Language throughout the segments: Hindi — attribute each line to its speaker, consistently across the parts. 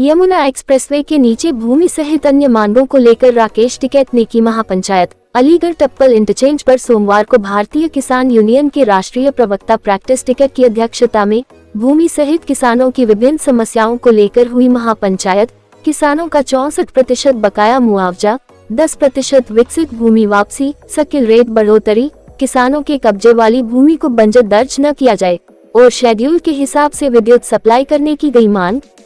Speaker 1: यमुना एक्सप्रेसवे के नीचे भूमि सहित अन्य मांगों को लेकर राकेश टिकैत ने की महापंचायत। अलीगढ़ टप्पल इंटरचेंज पर सोमवार को भारतीय किसान यूनियन के राष्ट्रीय प्रवक्ता प्रैक्टिस टिकैत की अध्यक्षता में भूमि सहित किसानों की विभिन्न समस्याओं को लेकर हुई महापंचायत। किसानों का 64% बकाया मुआवजा, 10% विकसित भूमि वापसी, सर्किल रेट बढ़ोतरी, किसानों के कब्जे वाली भूमि को बंजर दर्ज न किया जाए और शेड्यूल के हिसाब से विद्युत सप्लाई करने की गई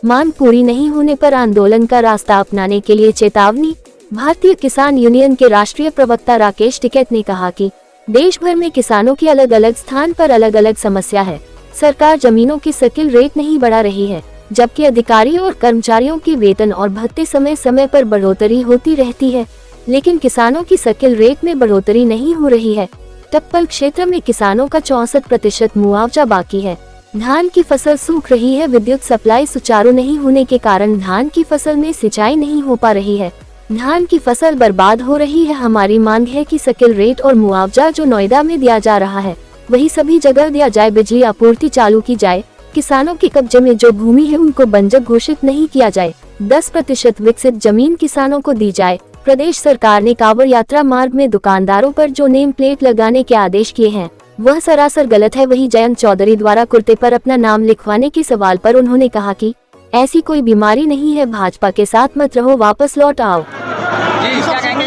Speaker 1: मांग पूरी नहीं होने पर आंदोलन का रास्ता अपनाने के लिए चेतावनी। भारतीय किसान यूनियन के राष्ट्रीय प्रवक्ता राकेश टिकैत ने कहा कि देश भर में किसानों की अलग अलग स्थान पर अलग अलग समस्या है। सरकार जमीनों की सर्किल रेट नहीं बढ़ा रही है, जबकि अधिकारी और कर्मचारियों की वेतन और भत्ते समय समय पर बढ़ोतरी होती रहती है, लेकिन किसानों की सर्किल रेट में बढ़ोतरी नहीं हो रही है। टप्पल क्षेत्र में किसानों का 64% मुआवजा बाकी है। धान की फसल सूख रही है। विद्युत सप्लाई सुचारू नहीं होने के कारण धान की फसल में सिंचाई नहीं हो पा रही है। धान की फसल बर्बाद हो रही है। हमारी मांग है कि सर्किल रेट और मुआवजा जो नोएडा में दिया जा रहा है वही सभी जगह दिया जाए। बिजली आपूर्ति चालू की जाए। किसानों के कब्जे में जो भूमि है उनको बंजर घोषित नहीं किया जाए। 10% विकसित जमीन किसानों को दी जाए। प्रदेश सरकार ने कांवड़ यात्रा मार्ग में दुकानदारों पर जो नेम प्लेट लगाने के आदेश किए हैं वह सरासर गलत है। वही जयंत चौधरी द्वारा कुर्ते पर अपना नाम लिखवाने के सवाल पर उन्होंने कहा कि ऐसी कोई बीमारी नहीं है। भाजपा के साथ मत रहो, वापस लौट आओ।
Speaker 2: जी, क्या कहेंगे?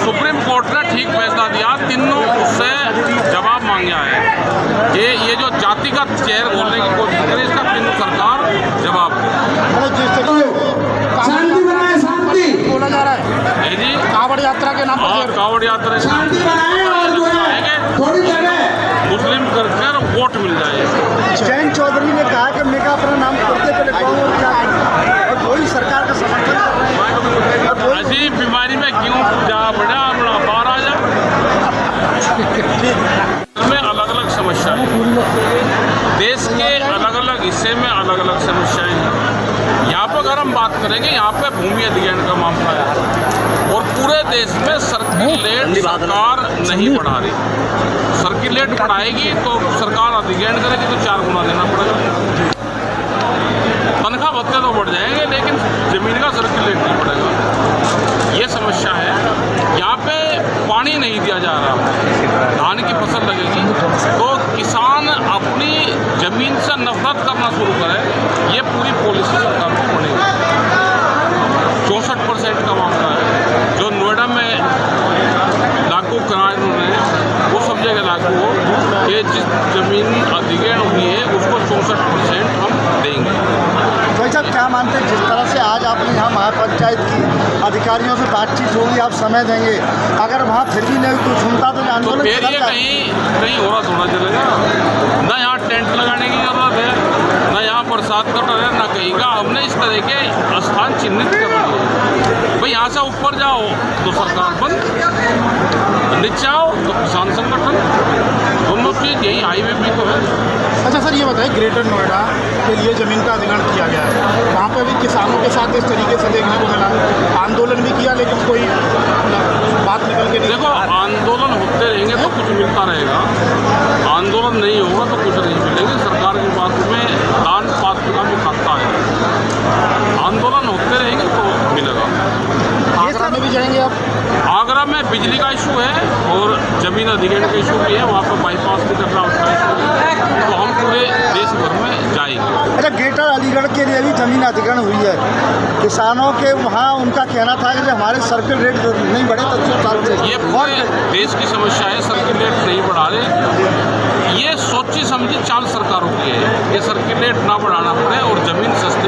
Speaker 3: सुप्रीम कोर्ट ने ठीक फैसला दिया, तीनों उससे जवाब मांगा है कि ये जो जातिगत चेहर बोलने की कोशिश करे इसका केंद्र सरकार जवाब
Speaker 2: बोला जा रहा है
Speaker 3: जी।
Speaker 2: कांवड़ यात्रा के नाम पर
Speaker 3: कांवड़ यात्रा मुस्लिम कर वोट मिल जाए।
Speaker 4: जयंत चौधरी ने कहा कि मैं अपना नाम कुर्ते पे लिखवाऊंगा और कोई सरकार का समर्थन।
Speaker 3: ऐसी बीमारी में क्यों जा बड़ा बाहर आ जा। में अलग अलग समस्या है। देश के अलग अलग हिस्से में अलग अलग समस्याएं हैं। यहाँ पर अगर हम बात करेंगे, यहाँ पे भूमि अधिग्रहण का मामला है और पूरे देश में सर्किलेट सरकार नहीं बढ़ा रही। सर्किलेट बढ़ाएगी तो सरकार अधिग्रहण करेगी तो 4 गुना देना पड़ेगा। तनख्वाह भत्ते तो बढ़ जाएंगे लेकिन जमीन का सर्किलेट नहीं बढ़ेगा। ये समस्या है। यहाँ पे पानी नहीं दिया जा रहा। धान की फसल लगेगी तो किसान अपनी जमीन से नफरत करना शुरू करे। ये पूरी पॉलिसी सरकार को पड़ेगी। 64% का मामला है जो नोएडा में लागू कराया उन्होंने, वो सब जगह लागू हो कि जिस जमीन अधिग्रहण हुई है उसको 64% हम देंगे।
Speaker 4: भाई साहब, क्या मानते हैं जिस तरह से आज आपने यहाँ महापंचायत की अधिकारियों से बातचीत होगी, आप समय देंगे, अगर वहाँ फिर भी नहीं कुछ सुनता तो आंदोलन
Speaker 3: तो फिर ये कहीं हो रहा थोड़ा चलेगा। ना यहाँ टेंट लगाने की जरूरत है, ना यहाँ प्रसाद का डर है, ना कहीं का। हमने इस तरह के स्थान चिन्हित कर दिए। भाई यहाँ से ऊपर जाओ तो सरकार बंद, नीचे आओ तो किसान संगठन, दोनों चीज़ यही हाईवे भी तो है।
Speaker 2: अच्छा सर, ये बताइए ग्रेटर नोएडा के लिए ज़मीन का अधिग्रहण किया गया है, वहाँ पे भी किसानों के साथ इस तरीके से देखने को मिला। आंदोलन भी किया लेकिन कोई बात निकल के नहीं।
Speaker 3: देखो, आंदोलन होते रहेंगे तो कुछ मिलता रहेगा, आंदोलन नहीं होगा तो कुछ नहीं मिलेगा। सरकार की बात में दान पात्र का भी खाता है। आंदोलन होते रहेंगे तो मिलेगा।
Speaker 2: आगरा में भी जाएंगे आप?
Speaker 3: आगरा में बिजली का इशू है और जमीन अधिग्रहण का इशू भी है। वहाँ पर बाईपास की करना उसका इशू है, तो हम पूरे देश भर में जाएंगे।
Speaker 4: अच्छा, ग्रेटर अलीगढ़ के लिए भी जमीन अधिग्रहण हुई है। किसानों के वहाँ उनका कहना था कि हमारे सर्किल रेट नहीं बढ़े तो
Speaker 3: ये पूरे देश की समस्या है। सर्किल रेट नहीं बढ़ा रहे, ये सोची समझी चाल सरकारों की है। ये सर्किल रेट ना बढ़ाना पड़े और जमीन सस्ती